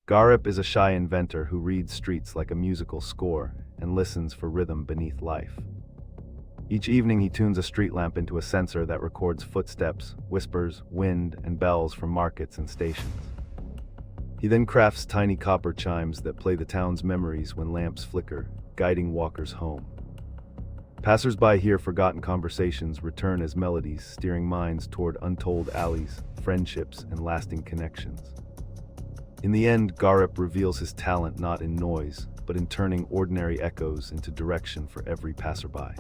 Garip is a shy inventor who reads streets like a musical score and listens for rhythm beneath life. Each evening he tunes a street lamp into a sensor that records footsteps, whispers, wind, and bells from markets and stations. He then crafts tiny copper chimes that play the town's memories when lamps flicker, guiding walkers home. Passers-by hear forgotten conversations return as melodies, steering minds toward untold alleys, friendships, and lasting connections. In the end, Garip reveals his talent not in noise, but in turning ordinary echoes into direction for every passerby.